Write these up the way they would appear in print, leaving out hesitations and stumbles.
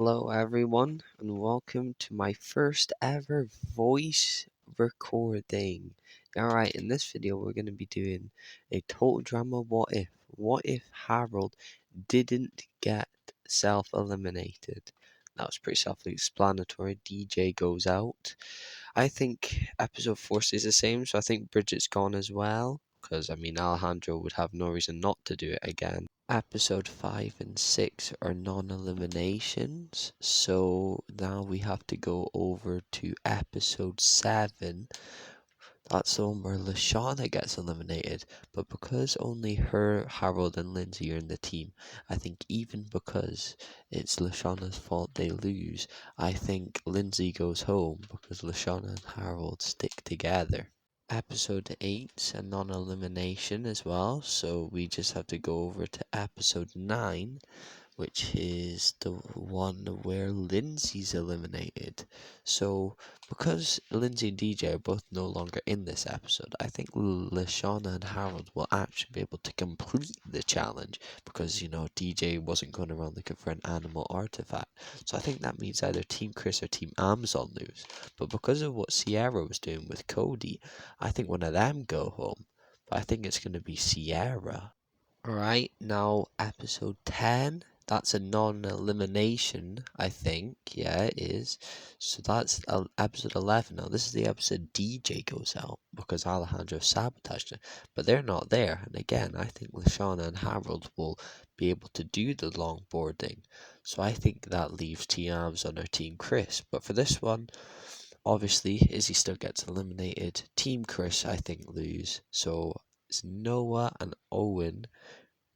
Hello, everyone, and welcome to my first ever voice recording. Alright, in this video, we're going to be doing a total drama what if. What if Harold didn't get self eliminated? That was pretty self explanatory. DJ goes out. I think episode 4 stays the same, so I think Bridget's gone as well. Because, Alejandro would have no reason not to do it again. Episode 5 and 6 are non-eliminations, so now we have to go over to episode 7. That's the one where Lashana gets eliminated, but because only her, Harold, and Lindsay are in the team, I think even because it's Lashana's fault they lose, I think Lindsay goes home because Lashana and Harold stick together. Episode 8's a non-elimination as well, so we just have to go over to episode 9, which is the one where Lindsay's eliminated. So, because Lindsay and DJ are both no longer in this episode, I think Lashana and Harold will actually be able to complete the challenge because, DJ wasn't going around looking for an animal artifact. So I think that means either Team Chris or Team Amazon lose. But because of what Sierra was doing with Cody, I think one of them go home. But I think it's going to be Sierra. Alright, now episode 10. That's a non-elimination, I think. Yeah, it is. So that's episode 11. Now, this is the episode DJ goes out because Alejandro sabotaged it. But they're not there. And again, I think Lashana and Harold will be able to do the longboarding. So I think that leaves Tiams on our Team Chris. But for this one, obviously, Izzy still gets eliminated. Team Chris, I think, lose. So it's Noah and Owen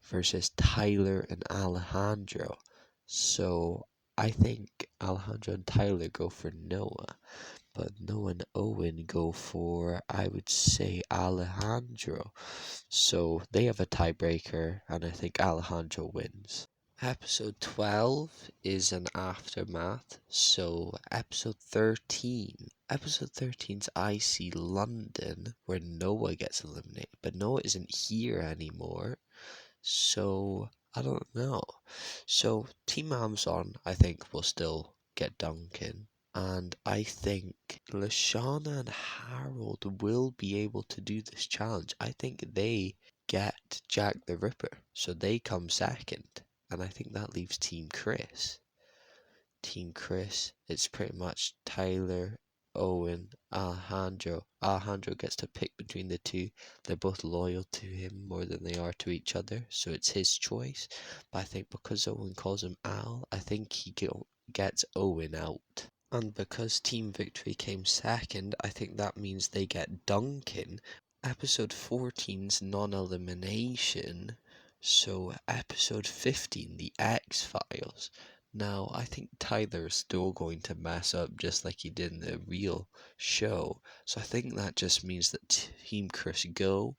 versus Tyler and Alejandro. So I think Alejandro and Tyler go for Noah, but Noah and Owen go for, I would say, Alejandro. So they have a tiebreaker, and I think Alejandro wins. Episode 12 is an aftermath, so episode 13. Episode 13's I See London, where Noah gets eliminated, but Noah isn't here anymore. So, I don't know. So, Team Amazon, I think, will still get Duncan. And I think Lashana and Harold will be able to do this challenge. I think they get Jack the Ripper. So they come second. And I think that leaves Team Chris. Team Chris, it's pretty much Tyler, Owen, Alejandro. Alejandro gets to pick between the two. They're both loyal to him more than they are to each other, so it's his choice. But I think because Owen calls him Al, I think he gets Owen out. And because Team Victory came second, I think that means they get Duncan. Episode 14's non-elimination. So episode 15, the X-Files. Now, I think Tyler's still going to mess up just like he did in the real show. So I think that just means that Team Chris go,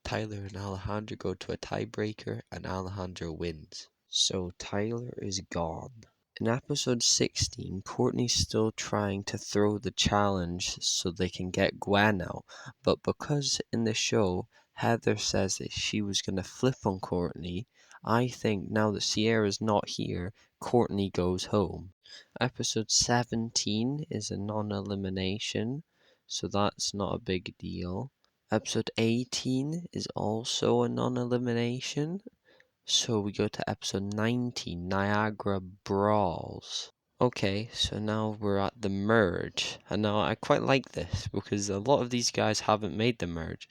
Tyler and Alejandro go to a tiebreaker, and Alejandro wins. So Tyler is gone. In episode 16, Courtney's still trying to throw the challenge so they can get Gwen out, but because in the show Heather says that she was going to flip on Courtney, I think now that Sierra's not here, Courtney goes home. Episode 17 is a non-elimination, so that's not a big deal. Episode 18 is also a non-elimination. So we go to episode 19, Niagara Brawls. Okay, so now we're at the merge. And now I quite like this because a lot of these guys haven't made the merge.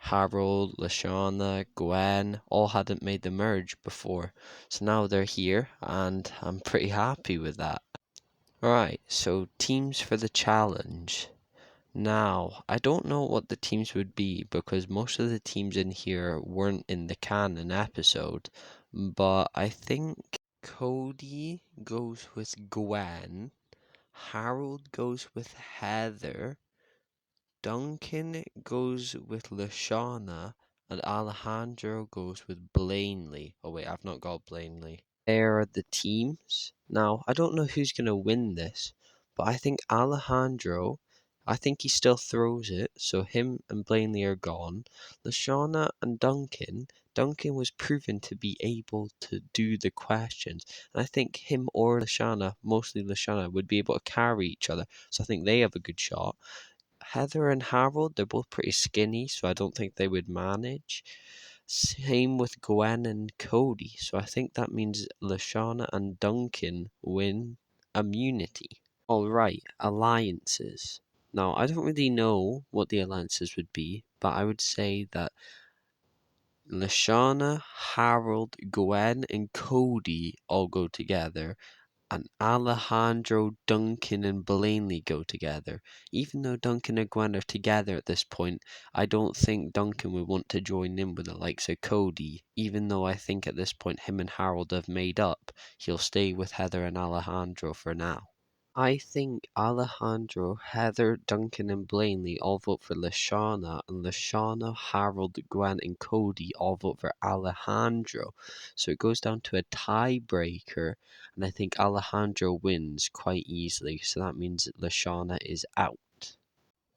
Harold, Lashana, Gwen all hadn't made the merge before. So now they're here and I'm pretty happy with that. Alright, so teams for the challenge. Now, I don't know what the teams would be because most of the teams in here weren't in the canon episode, but I think Cody goes with Gwen, Harold goes with Heather, Duncan goes with Lashana, and Alejandro goes with Blaney. Oh wait, I've not got Blaney. There are the teams. Now, I don't know who's going to win this, but I think Alejandro I think he still throws it, so him and Blaney are gone. Lashana and Duncan was proven to be able to do the questions, and I think him or Lashana, mostly Lashana, would be able to carry each other, so I think they have a good shot. Heather and Harold, they're both pretty skinny, so I don't think they would manage. Same with Gwen and Cody, so I think that means Lashana and Duncan win immunity. Alright, alliances. Now, I don't really know what the alliances would be, but I would say that Lashana, Harold, Gwen, and Cody all go together, and Alejandro, Duncan, and Blaney go together. Even though Duncan and Gwen are together at this point, I don't think Duncan would want to join in with the likes of Cody. Even though I think at this point him and Harold have made up, he'll stay with Heather and Alejandro for now. I think Alejandro, Heather, Duncan, and Blaney all vote for Lashana, and Lashana, Harold, Gwen, and Cody all vote for Alejandro. So it goes down to a tiebreaker, and I think Alejandro wins quite easily, so that means Lashana is out.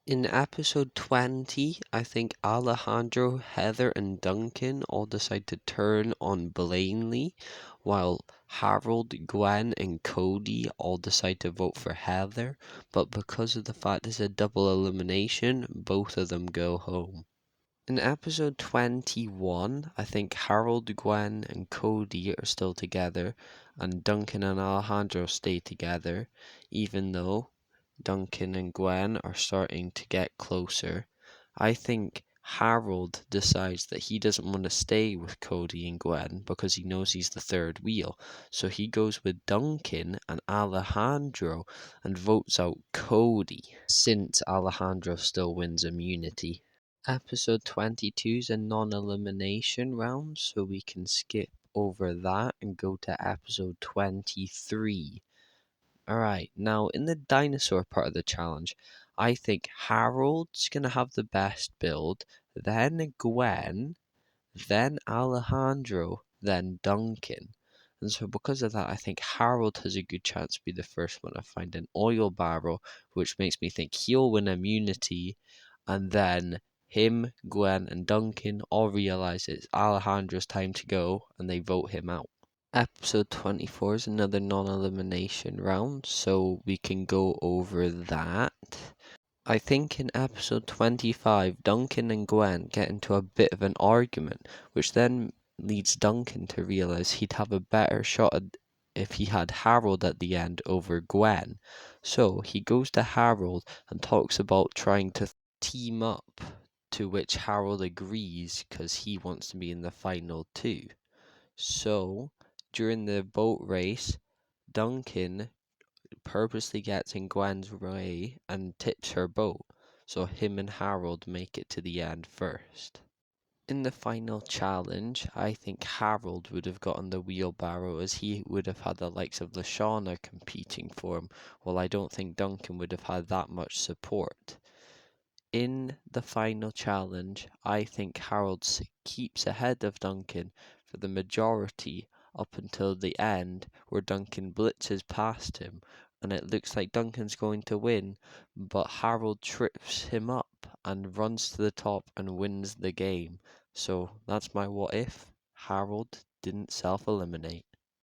In episode 20, I think Alejandro, Heather, and Duncan all decide to turn on Blaney, while Harold, Gwen, and Cody all decide to vote for Heather, but because of the fact it's a double elimination, both of them go home. In episode 21, I think Harold, Gwen, and Cody are still together, and Duncan and Alejandro stay together, even though Duncan and Gwen are starting to get closer. I think Harold decides that he doesn't want to stay with Cody and Gwen because he knows he's the third wheel. So he goes with Duncan and Alejandro and votes out Cody, since Alejandro still wins immunity. Episode 22 is a non-elimination round, so we can skip over that and go to episode 23. Alright, now in the dinosaur part of the challenge, I think Harold's gonna have the best build, then Gwen, then Alejandro, then Duncan. And so because of that, I think Harold has a good chance to be the first one to find an oil barrel, which makes me think he'll win immunity, and then him, Gwen, and Duncan all realize it's Alejandro's time to go, and they vote him out. Episode 24 is another non-elimination round, so we can go over that. I think in episode 25, Duncan and Gwen get into a bit of an argument, which then leads Duncan to realize he'd have a better shot if he had Harold at the end over Gwen. So he goes to Harold and talks about trying to team up, to which Harold agrees because he wants to be in the final too. So during the boat race, Duncan purposely gets in Gwen's way and tips her boat, so him and Harold make it to the end first. In the final challenge, I think Harold would have gotten the wheelbarrow as he would have had the likes of Lashana competing for him, while I don't think Duncan would have had that much support. In the final challenge, I think Harold keeps ahead of Duncan for the majority up until the end, where Duncan blitzes past him, and it looks like Duncan's going to win, but Harold trips him up and runs to the top and wins the game. So that's my what if. Harold didn't self-eliminate.